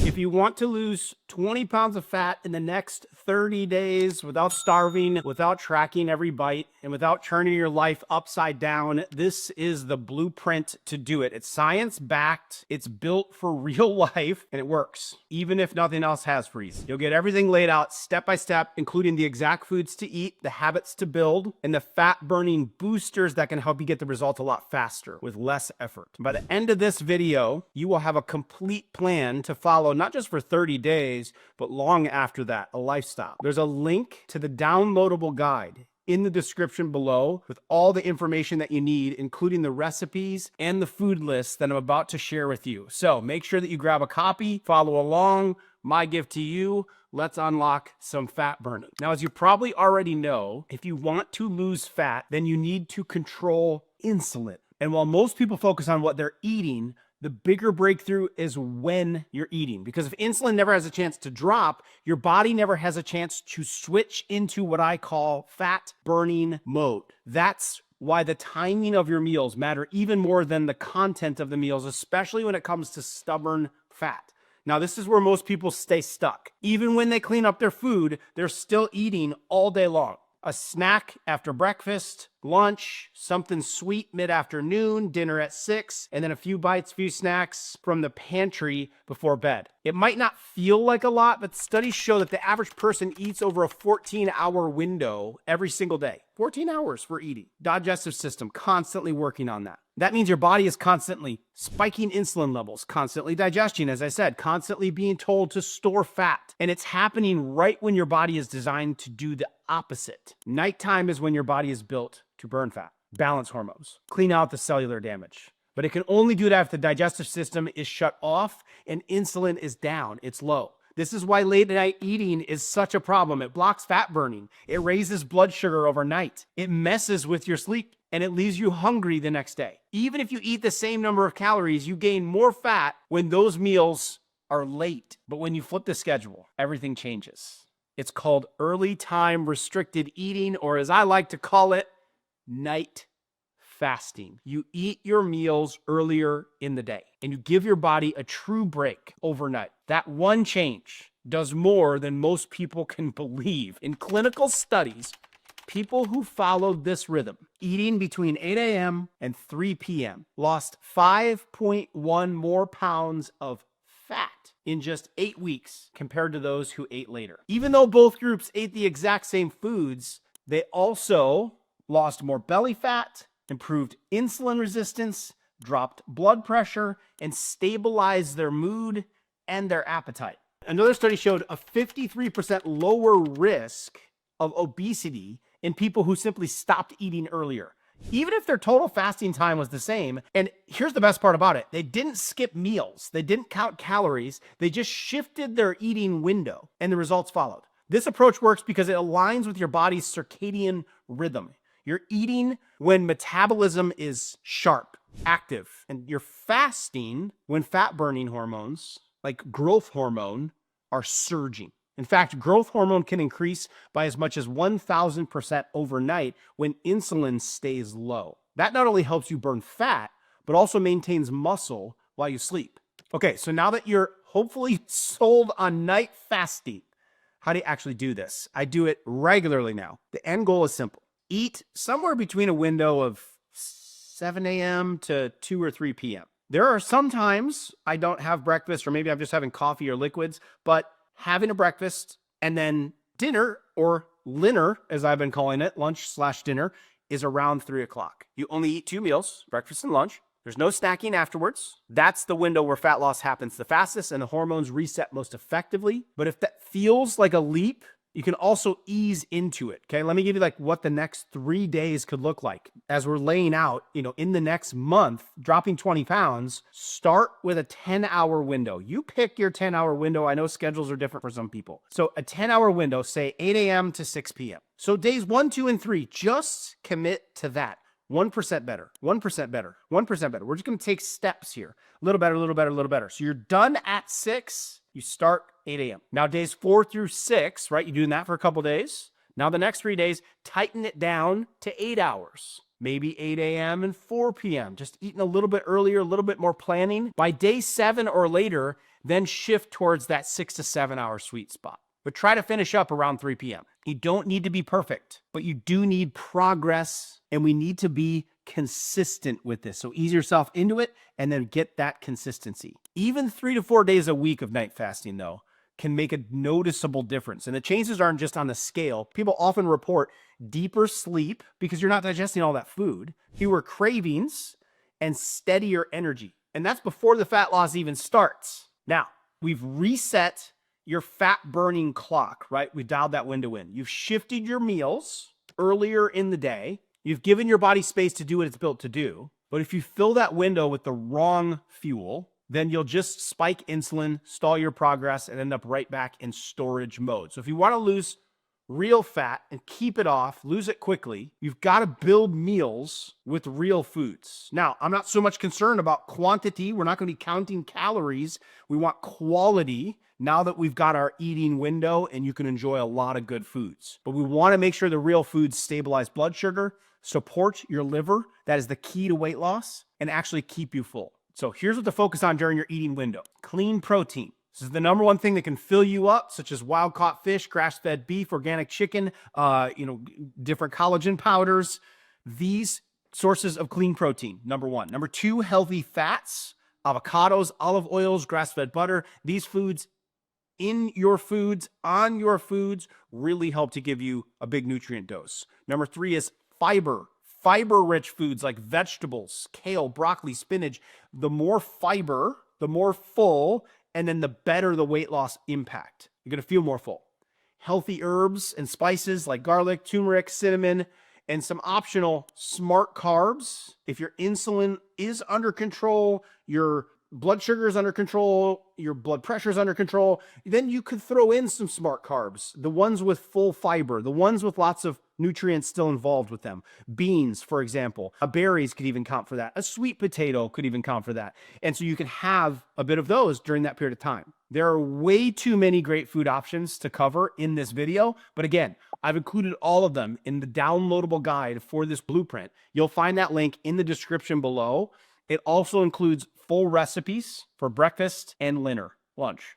If you want to lose 20 pounds of fat in the next 30 days without starving, without tracking every bite, and without turning your life upside down, this is the blueprint to do it. It's science-backed, it's built for real life, and it works, even if nothing else has for you. You'll get everything laid out step by step, including the exact foods to eat, the habits to build, and the fat-burning boosters that can help you get the result a lot faster with less effort. By the end of this video, you will have a complete plan to follow, not just for 30 days, but long after that, a lifestyle. There's a link to the downloadable guide in the description below with all the information that you need, including the recipes and the food lists that I'm about to share with you. So make sure that you grab a copy, follow along. My gift to you, let's unlock some fat burning. Now, as you probably already know, if you want to lose fat, then you need to control insulin. And while most people focus on what they're eating, the bigger breakthrough is when you're eating. Because if insulin never has a chance to drop, your body never has a chance to switch into what I call fat burning mode. That's why the timing of your meals matter even more than the content of the meals, especially when it comes to stubborn fat. Now, this is where most people stay stuck. Even when they clean up their food, they're still eating all day long. A snack after breakfast, lunch, something sweet mid-afternoon, dinner at 6, and then a few bites, few snacks from the pantry before bed. It might not feel like a lot, but studies show that the average person eats over a 14-hour window every single day. 14 hours for eating. Digestive system constantly working on that. That means your body is constantly spiking insulin levels, constantly digesting, as I said, constantly being told to store fat. And it's happening right when your body is designed to do the opposite. Nighttime is when your body is built to burn fat, balance hormones, clean out the cellular damage. But it can only do that if the digestive system is shut off and insulin is down, it's low. This is why late night eating is such a problem. It blocks fat burning. It raises blood sugar overnight. It messes with your sleep and it leaves you hungry the next day. Even if you eat the same number of calories, you gain more fat when those meals are late. But when you flip the schedule, everything changes. It's called early time restricted eating, or as I like to call it, night fasting. You eat your meals earlier in the day and you give your body a true break overnight. That one change does more than most people can believe. In clinical studies, people who followed this rhythm, eating between 8 a.m. and 3 p.m., lost 5.1 more pounds of fat in just 8 weeks compared to those who ate later. Even though both groups ate the exact same foods, they also lost more belly fat, improved insulin resistance, dropped blood pressure, and stabilized their mood and their appetite. Another study showed a 53% lower risk of obesity in people who simply stopped eating earlier, even if their total fasting time was the same. And here's the best part about it. They didn't skip meals. They didn't count calories. They just shifted their eating window and the results followed. This approach works because it aligns with your body's circadian rhythm. You're eating when metabolism is sharp, active, and you're fasting when fat-burning hormones, like growth hormone, are surging. In fact, growth hormone can increase by as much as 1,000% overnight when insulin stays low. That not only helps you burn fat, but also maintains muscle while you sleep. Okay, so now that you're hopefully sold on night fasting, how do you actually do this? I do it regularly now. The end goal is simple. Eat somewhere between a window of 7 a.m. to 2 or 3 p.m. There are some times I don't have breakfast, or maybe I'm just having coffee or liquids, but having a breakfast and then dinner, or linner, as I've been calling it, lunch/dinner, is around 3 o'clock. You only eat 2 meals, breakfast and lunch. There's no snacking afterwards. That's the window where fat loss happens the fastest and the hormones reset most effectively. But if that feels like a leap, you can also ease into it. Okay, let me give you like what the next 3 days could look like. As we're laying out, in the next month, dropping 20 pounds, start with a 10-hour window. You pick your 10-hour window. I know schedules are different for some people. So a 10-hour window, say 8 a.m. to 6 p.m. So days 1, 2, and 3, just commit to that. 1% better, 1% better, 1% better. We're just going to take steps here. A little better, a little better, a little better. So you're done at 6. You start 8 a.m. Now days 4 through 6, right? You're doing that for a couple days. Now the next 3 days, tighten it down to 8 hours. Maybe 8 a.m. and 4 p.m. Just eating a little bit earlier, a little bit more planning. By day 7 or later, Then shift towards that 6 to 7 hour sweet spot. But try to finish up around 3 p.m. You don't need to be perfect, but you do need progress, and we need to be consistent with this. So ease yourself into it and then get that consistency. Even 3 to 4 days a week of night fasting, though, can make a noticeable difference. And the changes aren't just on the scale. People often report deeper sleep because you're not digesting all that food, fewer cravings, and steadier energy. And that's before the fat loss even starts. Now, we've reset your fat burning clock, right? We've dialed that window in. You've shifted your meals earlier in the day. You've given your body space to do what it's built to do. But if you fill that window with the wrong fuel, then you'll just spike insulin, stall your progress, and end up right back in storage mode. So if you want to lose real fat and keep it off, lose it quickly, you've got to build meals with real foods. Now, I'm not so much concerned about quantity. We're not going to be counting calories. We want quality now that we've got our eating window and you can enjoy a lot of good foods. But we want to make sure the real foods stabilize blood sugar, support your liver. That is the key to weight loss, and actually keep you full. So here's what to focus on during your eating window. Clean protein. This is the number one thing that can fill you up, such as wild-caught fish, grass-fed beef, organic chicken, different collagen powders. These sources of clean protein, number one. Number two, healthy fats, avocados, olive oils, grass-fed butter. These foods in your foods, on your foods, really help to give you a big nutrient dose. Number three is fiber. Fiber-rich foods like vegetables, kale, broccoli, spinach. The more fiber, the more full, and then the better the weight loss impact. You're going to feel more full. Healthy herbs and spices like garlic, turmeric, cinnamon, and some optional smart carbs. If your insulin is under control, your blood sugar is under control, your blood pressure is under control, then you could throw in some smart carbs, the ones with full fiber, the ones with lots of nutrients still involved with them. Beans, for example, berries could even count for that. A sweet potato could even count for that. And so you can have a bit of those during that period of time. There are way too many great food options to cover in this video. But again, I've included all of them in the downloadable guide for this blueprint. You'll find that link in the description below. It also includes full recipes for breakfast and lunch.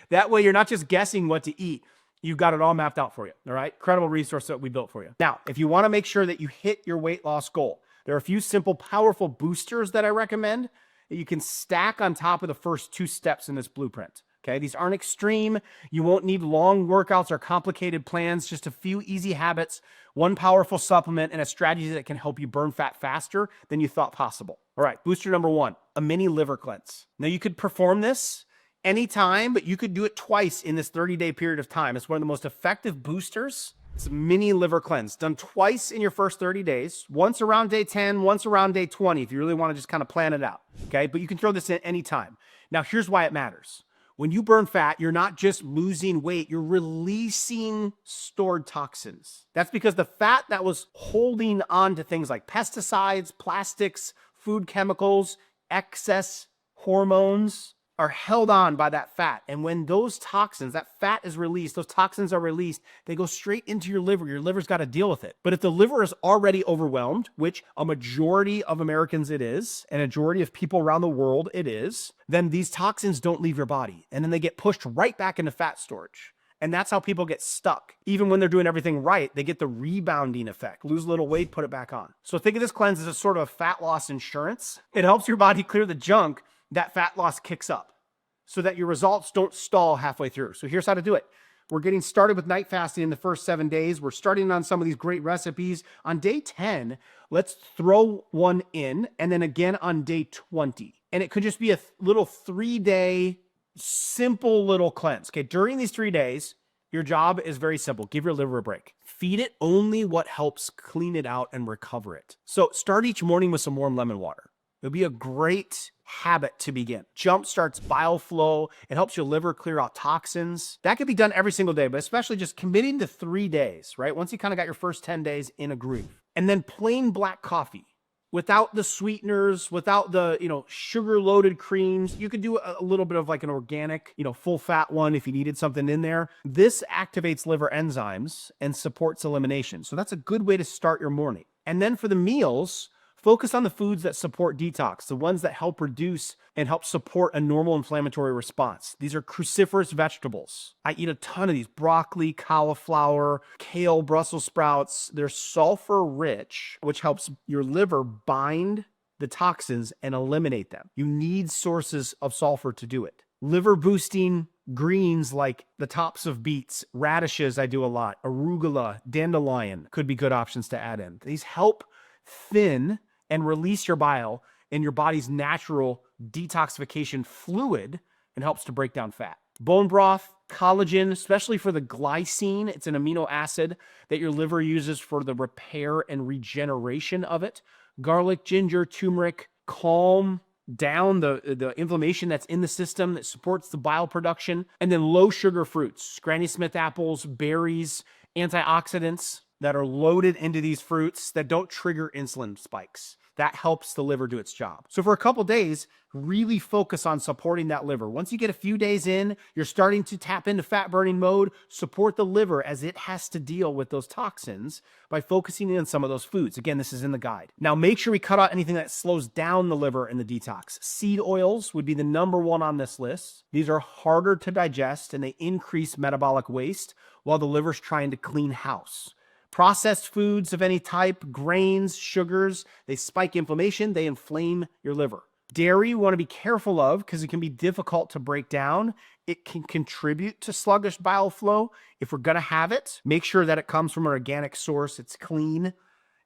That way you're not just guessing what to eat. You've got it all mapped out for you, all right? Incredible resource that we built for you. Now, if you want to make sure that you hit your weight loss goal, there are a few simple, powerful boosters that I recommend that you can stack on top of the first two steps in this blueprint, okay? These aren't extreme. You won't need long workouts or complicated plans, just a few easy habits, one powerful supplement, and a strategy that can help you burn fat faster than you thought possible. All right, booster number one, a mini liver cleanse. Now, you could perform this anytime, but you could do it twice in this 30-day period of time. It's one of the most effective boosters. It's a mini liver cleanse done twice in your first 30 days, once around day 10, once around day 20, if you really want to just kind of plan it out, okay? But you can throw this in anytime. Now, here's why it matters. When you burn fat, you're not just losing weight, you're releasing stored toxins. That's because the fat that was holding on to things like pesticides, plastics, food chemicals, excess hormones, are held on by that fat. And when those toxins, that fat is released, those toxins are released, they go straight into your liver. Your liver's got to deal with it. But if the liver is already overwhelmed, which a majority of Americans it is, and a majority of people around the world it is, then these toxins don't leave your body. And then they get pushed right back into fat storage. And that's how people get stuck. Even when they're doing everything right, they get the rebounding effect. Lose a little weight, put it back on. So think of this cleanse as a sort of fat loss insurance. It helps your body clear the junk that fat loss kicks up so that your results don't stall halfway through. So here's how to do it. We're getting started with night fasting in the first 7 days. We're starting on some of these great recipes. On day 10, let's throw one in, and then again on day 20. And it could just be a little 3-day, simple little cleanse. Okay, during these 3 days, your job is very simple. Give your liver a break. Feed it only what helps clean it out and recover it. So start each morning with some warm lemon water. It'll be a great habit to begin. Jump starts bile flow. It helps your liver clear out toxins. That could be done every single day, but especially just committing to 3 days, right? Once you kind of got your first 10 days in a groove. And then plain black coffee without the sweeteners, without the, sugar-loaded creams. You could do a little bit of like an organic, full-fat one if you needed something in there. This activates liver enzymes and supports elimination. So that's a good way to start your morning. And then for the meals, Focus on the foods that support detox, the ones that help reduce and help support a normal inflammatory response. These are cruciferous vegetables. I eat a ton of these: broccoli, cauliflower, kale, Brussels sprouts. They're sulfur rich, which helps your liver bind the toxins and eliminate them. You need sources of sulfur to do it. Liver boosting greens like the tops of beets, radishes, I do a lot, arugula, dandelion could be good options to add in. These help thin and release your bile and your body's natural detoxification fluid, and helps to break down fat. Bone broth, collagen, especially for the glycine. It's an amino acid that your liver uses for the repair and regeneration of it. Garlic, ginger, turmeric calm down the inflammation that's in the system, that supports the bile production. And then low sugar fruits, Granny Smith apples, berries, antioxidants that are loaded into these fruits that don't trigger insulin spikes. That helps the liver do its job. So for a couple days, really focus on supporting that liver. Once you get a few days in, you're starting to tap into fat burning mode. Support the liver as it has to deal with those toxins by focusing in on some of those foods. Again, this is in the guide. Now make sure we cut out anything that slows down the liver in the detox. Seed oils would be the number one on this list. These are harder to digest and they increase metabolic waste while the liver's trying to clean house. Processed foods of any type, grains, sugars, they spike inflammation, they inflame your liver. Dairy, you want to be careful of because it can be difficult to break down. It can contribute to sluggish bile flow. If we're going to have it, make sure that it comes from an organic source, it's clean,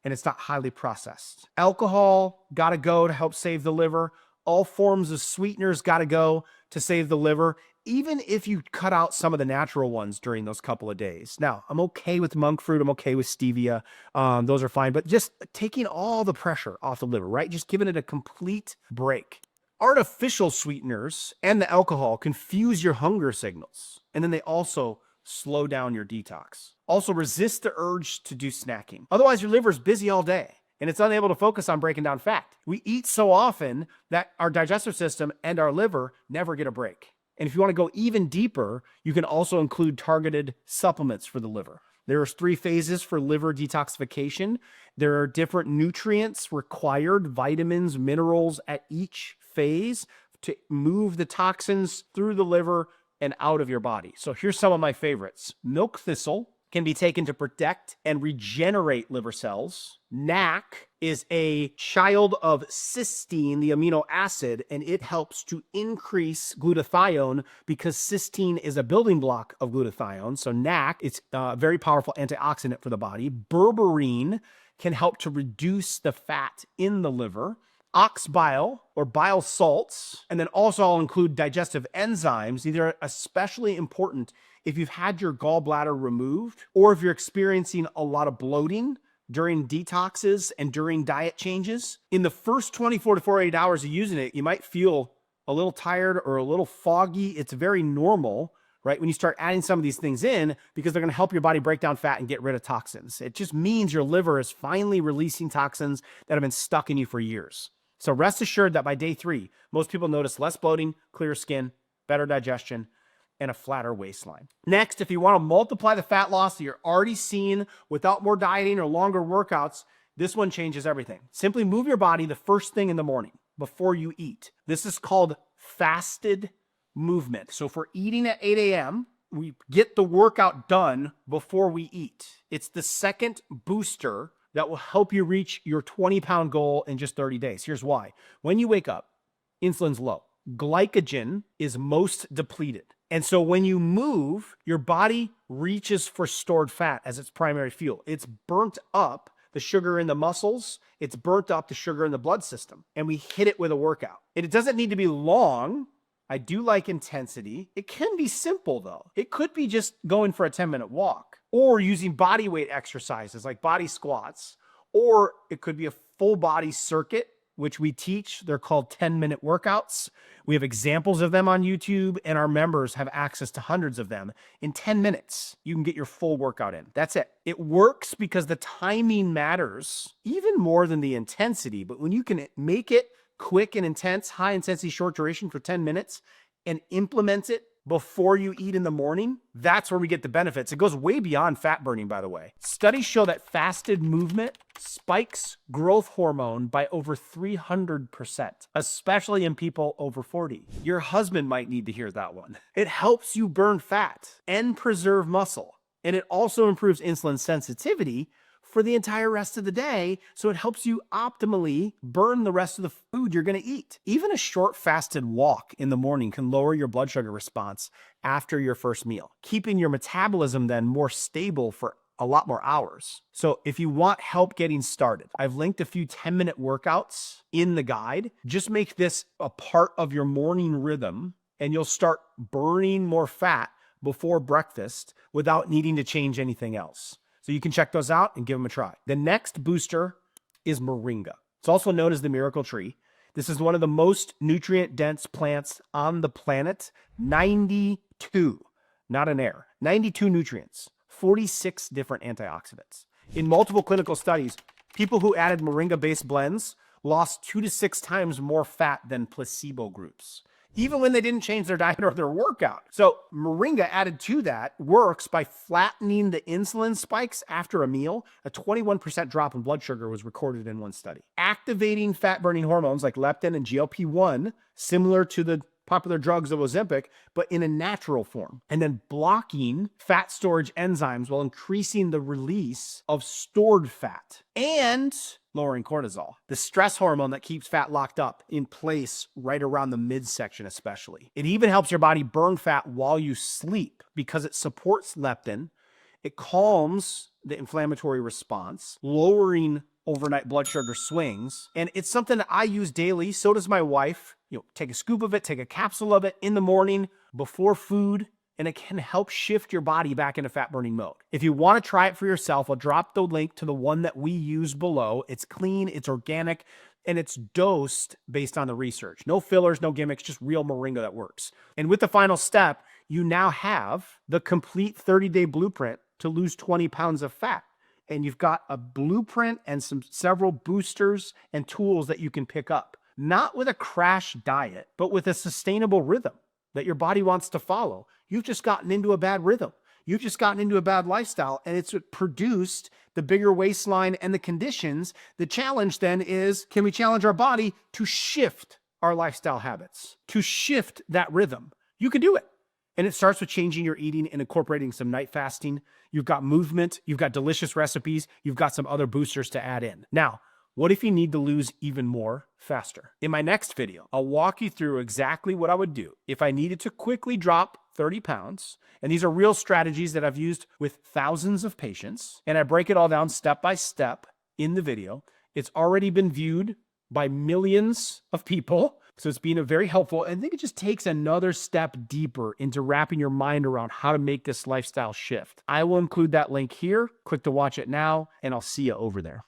and it's not highly processed. Alcohol, got to go to help save the liver. All forms of sweeteners got to go to save the liver, even if you cut out some of the natural ones during those couple of days. Now, I'm okay with monk fruit. I'm okay with stevia. Those are fine. But just taking all the pressure off the liver, right? Just giving it a complete break. Artificial sweeteners and the alcohol confuse your hunger signals. And then they also slow down your detox. Also, resist the urge to do snacking. Otherwise, your liver's busy all day and it's unable to focus on breaking down fat. We eat so often that our digestive system and our liver never get a break. And if you want to go even deeper, you can also include targeted supplements for the liver. There are 3 phases for liver detoxification. There are different nutrients required, vitamins, minerals at each phase to move the toxins through the liver and out of your body. So here's some of my favorites. Milk thistle can be taken to protect and regenerate liver cells. NAC is a child of cysteine, the amino acid, and it helps to increase glutathione because cysteine is a building block of glutathione. So NAC, it's a very powerful antioxidant for the body. Berberine can help to reduce the fat in the liver. Ox bile or bile salts, and then also I'll include digestive enzymes. These are especially important if you've had your gallbladder removed or if you're experiencing a lot of bloating during detoxes and during diet changes. In the first 24 to 48 hours of using it, you might feel a little tired or a little foggy. It's very normal, right? When you start adding some of these things in, because they're going to help your body break down fat and get rid of toxins. It just means your liver is finally releasing toxins that have been stuck in you for years. So rest assured that by day 3, most people notice less bloating, clear skin, better digestion, and a flatter waistline. Next, if you want to multiply the fat loss that you're already seeing without more dieting or longer workouts, this one changes everything. Simply move your body the first thing in the morning before you eat. This is called fasted movement. So if we're eating at 8 a.m., we get the workout done before we eat. It's the second booster that will help you reach your 20-pound goal in just 30 days. Here's why. When you wake up, insulin's low. Glycogen is most depleted. And so when you move, your body reaches for stored fat as its primary fuel. It's burnt up the sugar in the muscles. It's burnt up the sugar in the blood system. And we hit it with a workout. And it doesn't need to be long. I do like intensity. It can be simple though. It could be just going for a 10-minute walk or using body weight exercises like body squats, or it could be a full body circuit, which we teach. They're called 10-minute workouts. We have examples of them on YouTube and our members have access to hundreds of them. In 10 minutes, you can get your full workout in. That's it. It works because the timing matters even more than the intensity, but when you can make it quick and intense, high intensity, short duration for 10 minutes and implement it before you eat in the morning, that's where we get the benefits. It goes way beyond fat burning, by the way. Studies show that fasted movement spikes growth hormone by over 300%, especially in people over 40. Your husband might need to hear that one. It helps you burn fat and preserve muscle. And it also improves insulin sensitivity for the entire rest of the day, so it helps you optimally burn the rest of the food you're going to eat. Even a short fasted walk in the morning can lower your blood sugar response after your first meal, keeping your metabolism then more stable for a lot more hours. So if you want help getting started, I've linked a few 10-minute workouts in the guide. Just make this a part of your morning rhythm, and you'll start burning more fat before breakfast without needing to change anything else. So you can check those out and give them a try. The next booster is Moringa. It's also known as the miracle tree. This is one of the most nutrient-dense plants on the planet. 92, not an error, 92 nutrients, 46 different antioxidants. In multiple clinical studies, people who added Moringa-based blends lost 2 to 6 times more fat than placebo groups, even when they didn't change their diet or their workout. So Moringa added to that works by flattening the insulin spikes after a meal. A 21% drop in blood sugar was recorded in one study. Activating fat-burning hormones like leptin and GLP-1, similar to the popular drugs of Ozempic, but in a natural form. And then blocking fat storage enzymes while increasing the release of stored fat. And lowering cortisol, the stress hormone that keeps fat locked up in place right around the midsection especially. It even helps your body burn fat while you sleep because it supports leptin. It calms the inflammatory response, lowering overnight blood sugar swings. And it's something that I use daily. So does my wife. Take a scoop of it, take a capsule of it in the morning before food, and it can help shift your body back into fat burning mode. If you want to try it for yourself, I'll drop the link to the one that we use below. It's clean, it's organic, and it's dosed based on the research. No fillers, no gimmicks, just real Moringa that works. And with the final step, you now have the complete 30-day blueprint to lose 20 pounds of fat. And you've got a blueprint and several boosters and tools that you can pick up. Not with a crash diet, but with a sustainable rhythm that your body wants to follow. You've just gotten into a bad rhythm. You've just gotten into a bad lifestyle, and it's produced the bigger waistline and the conditions. The challenge then is, can we challenge our body to shift our lifestyle habits, to shift that rhythm? You can do it. And it starts with changing your eating and incorporating some night fasting. You've got movement, you've got delicious recipes, you've got some other boosters to add in. Now, what if you need to lose even more faster? In my next video, I'll walk you through exactly what I would do if I needed to quickly drop 30 pounds. And these are real strategies that I've used with thousands of patients. And I break it all down step by step in the video. It's already been viewed by millions of people. So it's been very helpful. And I think it just takes another step deeper into wrapping your mind around how to make this lifestyle shift. I will include that link here. Click to watch it now, and I'll see you over there.